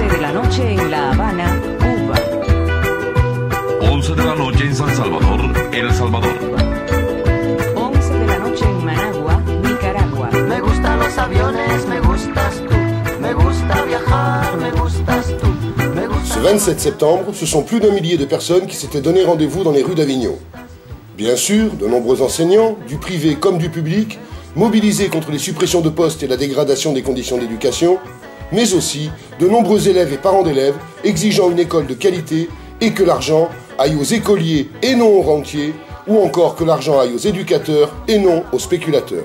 11 de la noche en La Habana, Cuba. 11 de la noche en San Salvador, El Salvador. 11 de la noche en Managua, Nicaragua. Me gustan los aviones, me gustas tú. Me gusta viajar, me gustas tú. Ce 27 septembre, ce sont plus d'un millier de personnes qui s'étaient donné rendez-vous dans les rues d'Avignon. Bien sûr, de nombreux enseignants, du privé comme du public, mobilisés contre les suppressions de postes et la dégradation des conditions d'éducation, mais aussi de nombreux élèves et parents d'élèves exigeant une école de qualité et que l'argent aille aux écoliers et non aux rentiers, ou encore que l'argent aille aux éducateurs et non aux spéculateurs.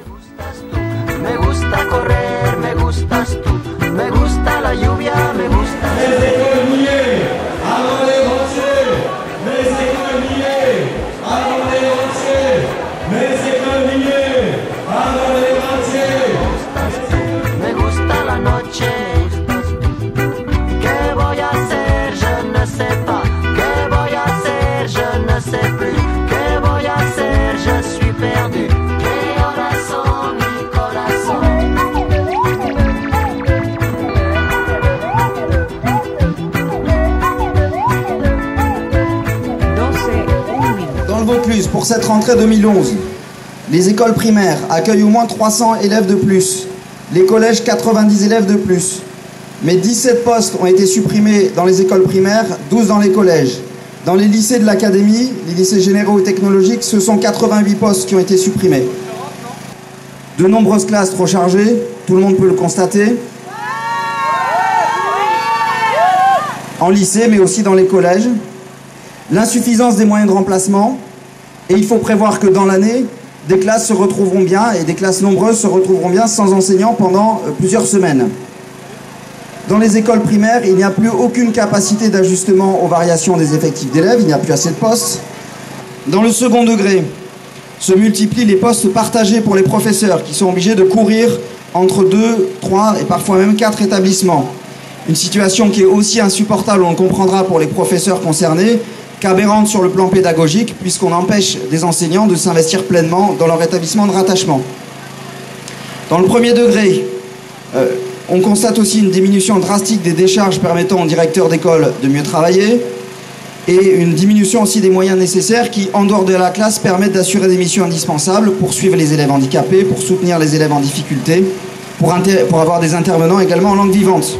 Me gusta correr, me gustas tú. Me gusta la lluvia, me gusta. Les écoliers, avant les rentiers. Les écoliers, avant les rentiers. Les écoliers, avant les rentiers. Me gusta la noche. ¿Qué voy a hacer? Je ne sais pas. ¿Qué voy a hacer? Je ne sais plus. ¿Qué voy a hacer? Je suis perdu. ¿Qué horas son, mi corazón? Dans le Vaucluse, pour cette rentrée 2011, les écoles primaires accueillent au moins 300 élèves de plus, les collèges 90 élèves de plus. Mais 17 postes ont été supprimés dans les écoles primaires, 12 dans les collèges. Dans les lycées de l'académie, les lycées généraux et technologiques, ce sont 88 postes qui ont été supprimés. De nombreuses classes trop chargées, tout le monde peut le constater. En lycée, mais aussi dans les collèges. L'insuffisance des moyens de remplacement. Et il faut prévoir que dans l'année, des classes se retrouveront bien, et des classes nombreuses se retrouveront bien sans enseignants pendant plusieurs semaines. Dans les écoles primaires, il n'y a plus aucune capacité d'ajustement aux variations des effectifs d'élèves, il n'y a plus assez de postes. Dans le second degré, se multiplient les postes partagés pour les professeurs qui sont obligés de courir entre 2, 3 et parfois même 4 établissements. Une situation qui est aussi insupportable, on le comprendra pour les professeurs concernés, qu'aberrante sur le plan pédagogique, puisqu'on empêche des enseignants de s'investir pleinement dans leur établissement de rattachement. Dans le premier degré, on constate aussi une diminution drastique des décharges permettant aux directeurs d'école de mieux travailler, et une diminution aussi des moyens nécessaires qui, en dehors de la classe, permettent d'assurer des missions indispensables pour suivre les élèves handicapés, pour soutenir les élèves en difficulté, pour avoir des intervenants également en langue vivante.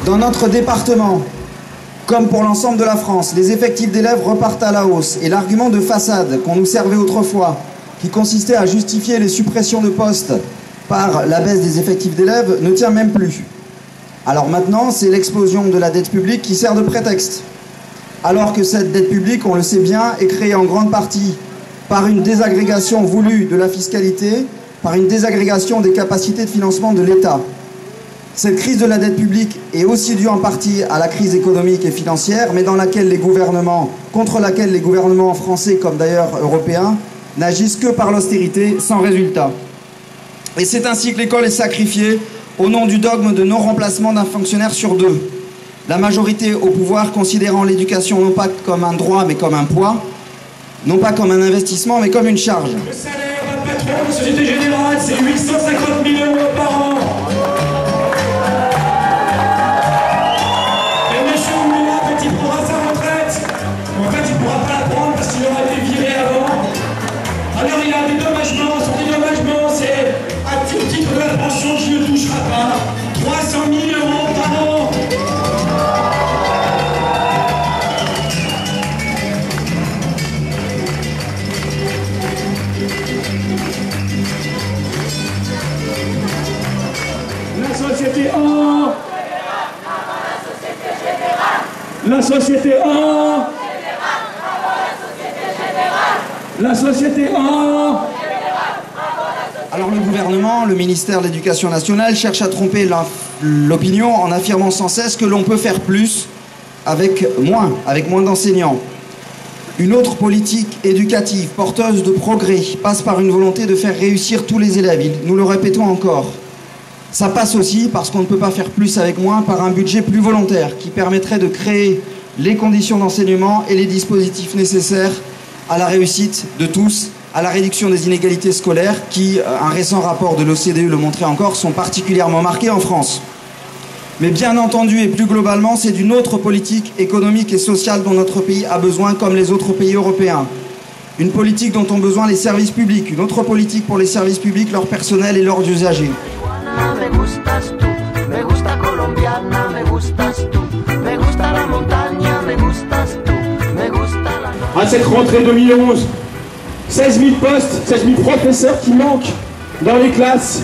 Dans notre département, comme pour l'ensemble de la France, les effectifs d'élèves repartent à la hausse et l'argument de façade qu'on nous servait autrefois, qui consistait à justifier les suppressions de postes par la baisse des effectifs d'élèves, ne tient même plus. Alors maintenant, c'est l'explosion de la dette publique qui sert de prétexte. Alors que cette dette publique, on le sait bien, est créée en grande partie par une désagrégation voulue de la fiscalité, par une désagrégation des capacités de financement de l'État. Cette crise de la dette publique est aussi due en partie à la crise économique et financière, mais contre laquelle les gouvernements français, comme d'ailleurs européens, n'agissent que par l'austérité, sans résultat. Et c'est ainsi que l'école est sacrifiée au nom du dogme de non-remplacement d'un fonctionnaire sur 2. La majorité au pouvoir considérant l'éducation non pas comme un droit, mais comme un poids, non pas comme un investissement, mais comme une charge. Le salaire d'un patron de Société Générale, c'est 850 000 € par an. Alors il y a des dommagements, son dédommagement c'est au titre de la pension qui ne touchera pas 300 000 € par an. La société en la société en la société en Alors le gouvernement, le ministère de l'Éducation nationale cherche à tromper l'opinion en affirmant sans cesse que l'on peut faire plus avec moins d'enseignants. Une autre politique éducative porteuse de progrès passe par une volonté de faire réussir tous les élèves. Nous le répétons encore. Ça passe aussi, parce qu'on ne peut pas faire plus avec moins, par un budget plus volontaire qui permettrait de créer les conditions d'enseignement et les dispositifs nécessaires à la réussite de tous, à la réduction des inégalités scolaires qui, un récent rapport de l'OCDE le montrait encore, sont particulièrement marquées en France. Mais bien entendu et plus globalement, c'est d'une autre politique économique et sociale dont notre pays a besoin comme les autres pays européens. Une politique dont ont besoin les services publics, une autre politique pour les services publics, leur personnel et leurs usagers. À cette rentrée 2011, 16 000 postes, 16 000 professeurs qui manquent dans les classes.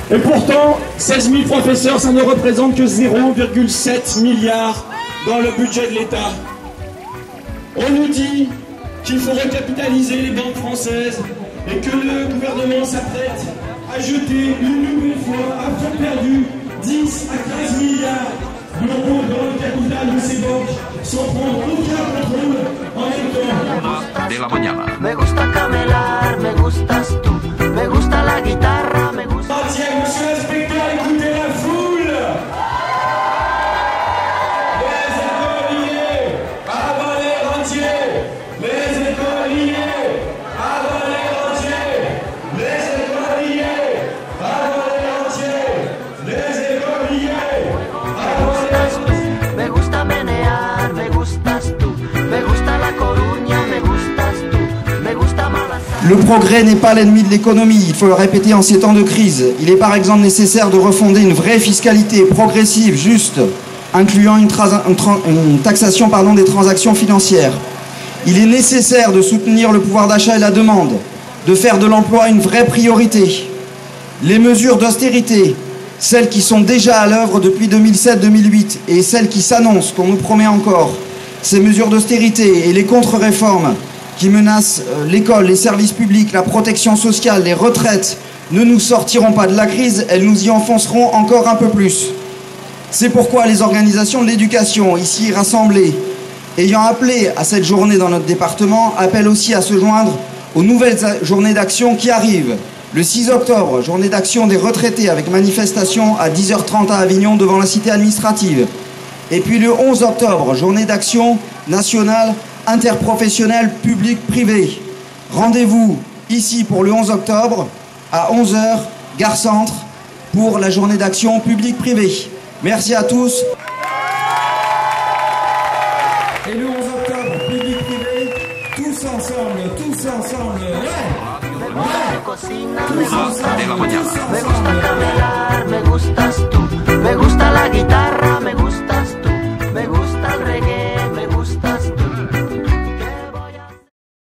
Et pourtant, 16 000 professeurs, ça ne représente que 0,7 milliard dans le budget de l'État. On nous dit qu'il faut recapitaliser les banques françaises et que le gouvernement s'apprête à jeter une nouvelle fois à fond perdu 10 à 15 milliards d'euros dans le capital de ces banques sans prendre aucun contrôle en même temps. De la mañana. Me gusta camelar, me gustas tú, me gusta la guitarra, me gusta... Monsieur l'inspecteur, écoutez la foule. Les écoliers, avant les rentiers. Les écoliers, avant les rentiers. Les écoliers, avant les rentiers. Les écoliers, avant les rentiers. Me gusta menear, me gustas tú, me gusta la Coruña, me gustas tú, me gusta Malasaña. Le progrès n'est pas l'ennemi de l'économie, il faut le répéter en ces temps de crise. Il est par exemple nécessaire de refonder une vraie fiscalité progressive, juste, incluant une taxation des transactions financières. Il est nécessaire de soutenir le pouvoir d'achat et la demande, de faire de l'emploi une vraie priorité. Les mesures d'austérité, celles qui sont déjà à l'œuvre depuis 2007-2008 et celles qui s'annoncent, qu'on nous promet encore, ces mesures d'austérité et les contre-réformes qui menacent l'école, les services publics, la protection sociale, les retraites, ne nous sortiront pas de la crise, elles nous y enfonceront encore un peu plus. C'est pourquoi les organisations de l'éducation, ici rassemblées, ayant appelé à cette journée dans notre département, appellent aussi à se joindre aux nouvelles journées d'action qui arrivent. Le 6 octobre, journée d'action des retraités avec manifestation à 10h30 à Avignon devant la cité administrative. Et puis le 11 octobre, journée d'action nationale interprofessionnelle public-privé. Rendez-vous ici pour le 11 octobre à 11h, Gare Centre, pour la journée d'action public-privé. Merci à tous. Et le 11 octobre, public-privé, tous ensemble, ouais. Cocina, me gusta, De la mañana. me gusta camelar, me gustas tú, me gusta la